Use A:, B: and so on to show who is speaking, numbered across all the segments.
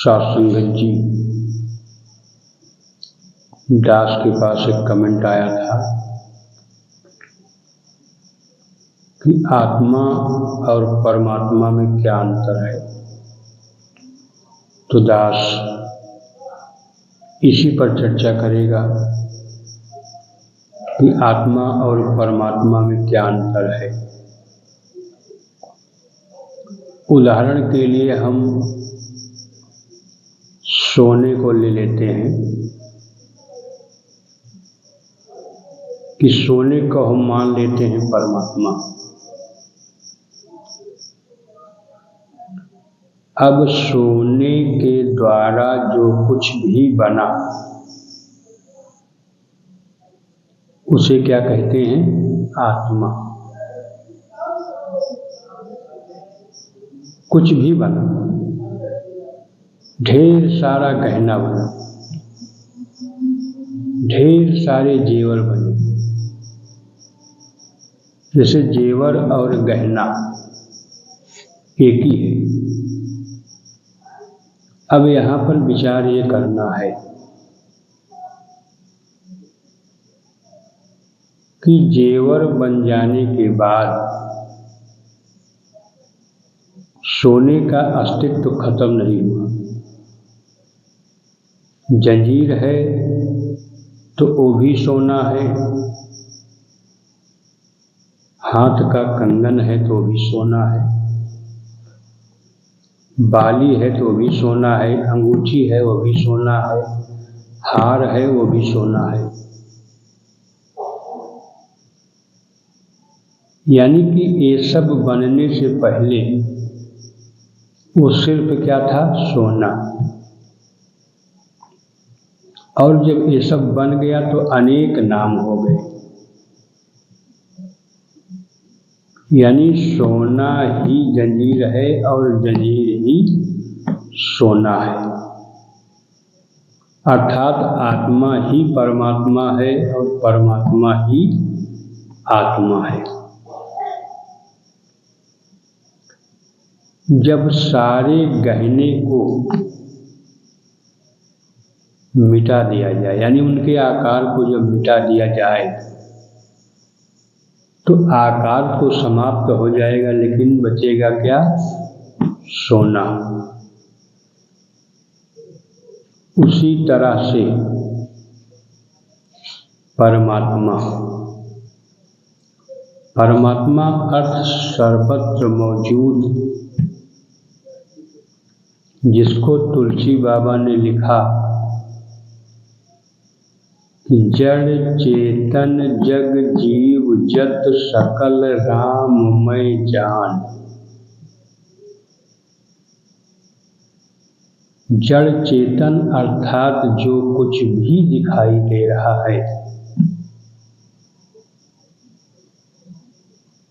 A: सासंगत जी, दास के पास एक कमेंट आया था कि आत्मा और परमात्मा में क्या अंतर है। तो दास इसी पर चर्चा करेगा कि आत्मा और परमात्मा में क्या अंतर है। उदाहरण के लिए हम सोने को ले लेते हैं कि सोने को हम मान लेते हैं परमात्मा। अब सोने के द्वारा जो कुछ भी बना उसे क्या कहते हैं? आत्मा। कुछ भी बना, ढेर सारा गहना बना, ढेर सारे जेवर बने। जैसे जेवर और गहना एक ही है। अब यहाँ पर विचार ये करना है कि जेवर बन जाने के बाद सोने का अस्तित्व खत्म नहीं हुआ। जंजीर है तो वो भी सोना है, हाथ का कंगन है तो वो भी सोना है, बाली है तो वो भी सोना है, अंगूठी है वो भी सोना है, हार है वो भी सोना है। यानी कि ये सब बनने से पहले वो सिर्फ क्या था? सोना। और जब ये सब बन गया तो अनेक नाम हो गए। यानी सोना ही जंजीर है और जंजीर ही सोना है। अर्थात आत्मा ही परमात्मा है और परमात्मा ही आत्मा है। जब सारे गहने को मिटा दिया जाए, यानी उनके आकार को जब मिटा दिया जाए तो आकार तो समाप्त हो जाएगा, लेकिन बचेगा क्या? सोना। उसी तरह से परमात्मा, परमात्मा अर्थ सर्वत्र मौजूद, जिसको तुलसी बाबा ने लिखा कि जड़ चेतन जग जीव जत सकल राममय जान। जड़ चेतन अर्थात जो कुछ भी दिखाई दे रहा है,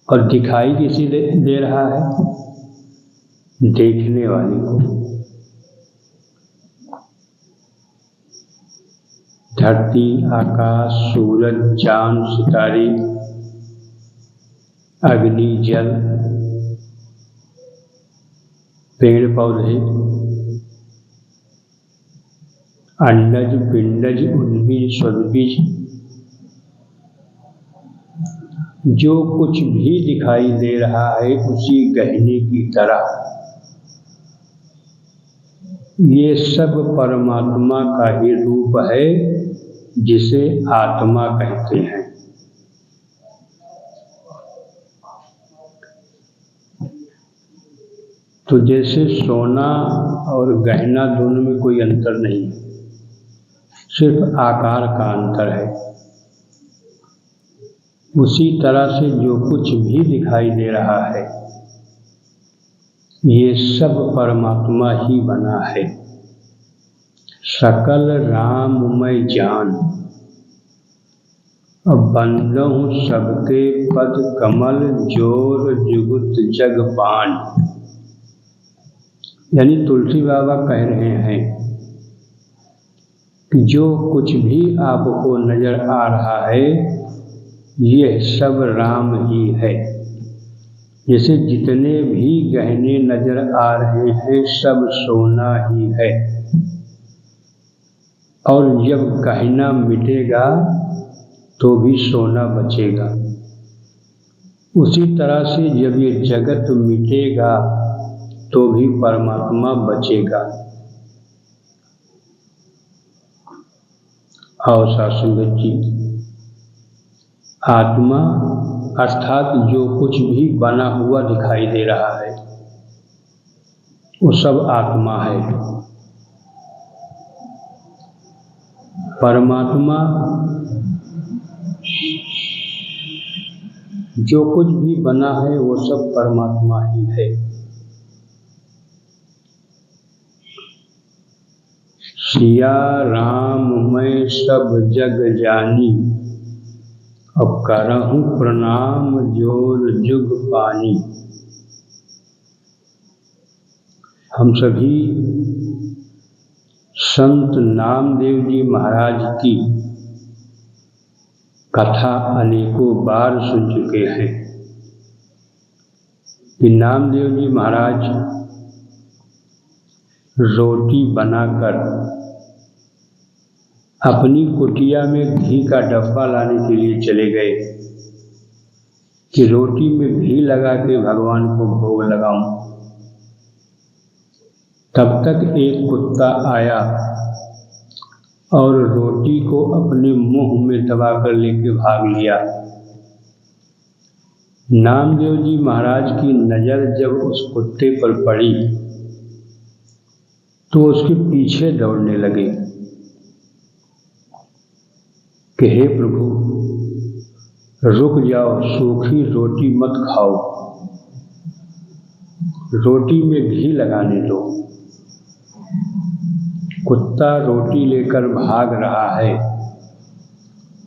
A: और दिखाई किसे दे रहा है? देखने वाले को। धरती, आकाश, सूरज, चांद, सितारे, अग्नि, जल, पेड़ पौधे, अंडज, पिंडज, उद्भिज, स्वद्भिज, जो कुछ भी दिखाई दे रहा है उसी गहने की तरह ये सब परमात्मा का ही रूप है, जिसे आत्मा कहते हैं। तो जैसे सोना और गहना दोनों में कोई अंतर नहीं है, सिर्फ आकार का अंतर है। उसी तरह से जो कुछ भी दिखाई दे रहा है ये सब परमात्मा ही बना है। सकल राममय जान, अब बंदहु सबके पद कमल जोर जुगुत जग पान। यानी तुलसी बाबा कह रहे हैं कि जो कुछ भी आपको नजर आ रहा है यह सब राम ही है। जैसे जितने भी गहने नजर आ रहे हैं सब सोना ही है, और जब गहना मिटेगा तो भी सोना बचेगा। उसी तरह से जब ये जगत मिटेगा तो भी परमात्मा बचेगा। और सासंगत जी, आत्मा अर्थात जो कुछ भी बना हुआ दिखाई दे रहा है वो सब आत्मा है। परमात्मा जो कुछ भी बना है वो सब परमात्मा ही है। सिया राम मैं सब जग जानी, अब करहूँ प्रणाम जोर जुग पानी। हम सभी संत नामदेव जी महाराज की कथा अनेकों बार सुन चुके हैं कि नामदेव जी महाराज रोटी बनाकर अपनी कुटिया में घी का डब्बा लाने के लिए चले गए कि रोटी में घी लगा के भगवान को भोग लगाऊं। तब तक एक कुत्ता आया और रोटी को अपने मुंह में दबाकर लेके भाग लिया। नामदेव जी महाराज की नजर जब उस कुत्ते पर पड़ी तो उसके पीछे दौड़ने लगे कि हे प्रभु रुक जाओ, सूखी रोटी मत खाओ, रोटी में घी लगाने दो। कुत्ता रोटी लेकर भाग रहा है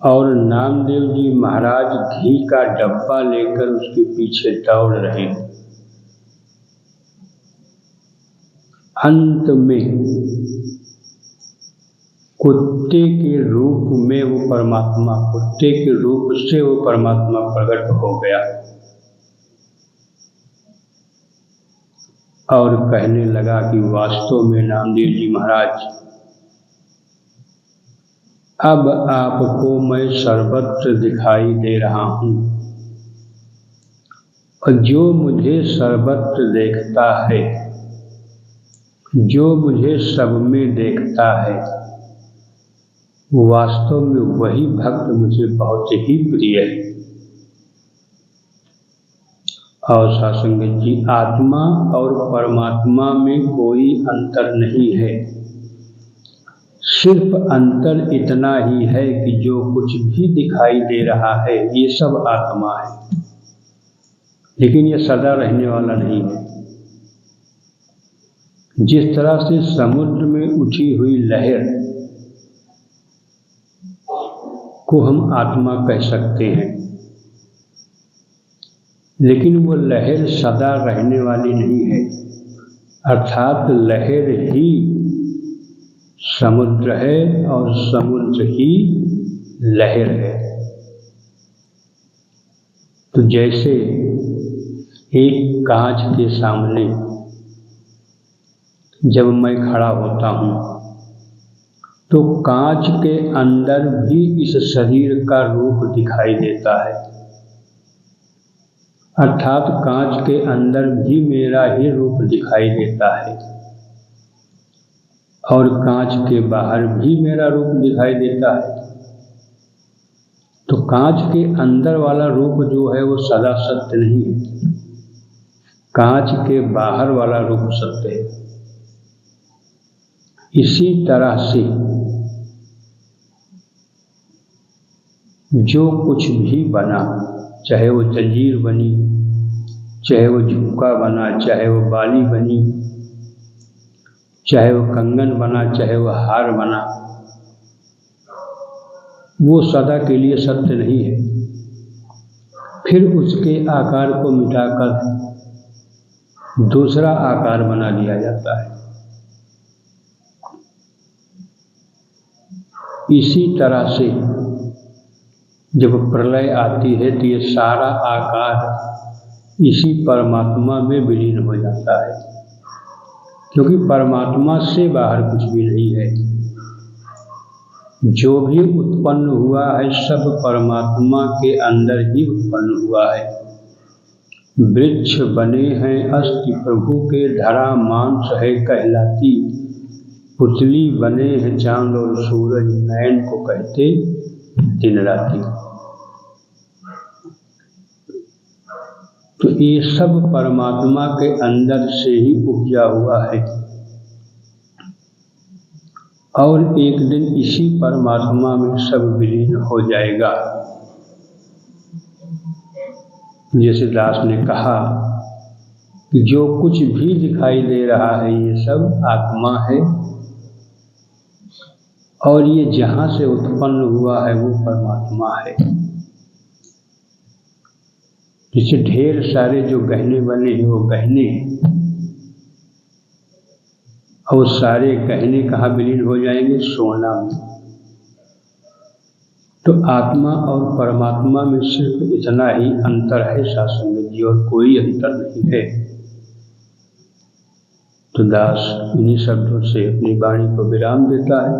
A: और नामदेव जी महाराज घी का डब्बा लेकर उसके पीछे दौड़ रहे हैं। अंत में कुत्ते के रूप में वो परमात्मा, कुत्ते के रूप से वो परमात्मा प्रकट हो गया और कहने लगा कि वास्तव में नामदेव जी महाराज, अब आपको मैं सर्वत्र दिखाई दे रहा हूँ और जो मुझे सर्वत्र देखता है, जो मुझे सब में देखता है, वास्तव में वही भक्त मुझे बहुत ही प्रिय है। और सासंगत जी, आत्मा और परमात्मा में कोई अंतर नहीं है, सिर्फ अंतर इतना ही है कि जो कुछ भी दिखाई दे रहा है ये सब आत्मा है, लेकिन ये सदा रहने वाला नहीं है। जिस तरह से समुद्र में उठी हुई लहर को हम आत्मा कह सकते हैं, लेकिन वो लहर सदा रहने वाली नहीं है, अर्थात लहर ही समुद्र है और समुद्र ही लहर है। तो जैसे एक कांच के सामने जब मैं खड़ा होता हूँ तो कांच के अंदर भी इस शरीर का रूप दिखाई देता है, अर्थात कांच के अंदर भी मेरा ही रूप दिखाई देता है और कांच के बाहर भी मेरा रूप दिखाई देता है। तो कांच के अंदर वाला रूप जो है वो सदा सत्य नहीं है, कांच के बाहर वाला रूप सत्य है। इसी तरह से जो कुछ भी बना, चाहे वो जंजीर बनी, चाहे वो झुमका बना, चाहे वो बाली बनी, चाहे वो कंगन बना, चाहे वो हार बना, वो सदा के लिए सत्य नहीं है। फिर उसके आकार को मिटाकर दूसरा आकार बना दिया जाता है। इसी तरह से जब प्रलय आती है तो ये सारा आकार इसी परमात्मा में विलीन हो जाता है, क्योंकि परमात्मा से बाहर कुछ भी नहीं है। जो भी उत्पन्न हुआ है सब परमात्मा के अंदर ही उत्पन्न हुआ है। वृक्ष बने हैं अस्थि प्रभु के, धरा मांस है कहलाती, पुतली बने हैं चांद और सूरज, नयन को कहते दिन राती। तो ये सब परमात्मा के अंदर से ही उपजा हुआ है, और एक दिन इसी परमात्मा में सब विलीन हो जाएगा। जैसे दास ने कहा कि जो कुछ भी दिखाई दे रहा है ये सब आत्मा है, और ये जहाँ से उत्पन्न हुआ है वो परमात्मा है। जैसे ढेर सारे जो गहने बने हैं वो गहने हैं, और सारे गहने कहाँ विलीन हो जाएंगे? सोना में। तो आत्मा और परमात्मा में सिर्फ इतना ही अंतर है सत्संग जी, और कोई अंतर नहीं है। तो दास इन्हीं शब्दों से अपनी वाणी को विराम देता है।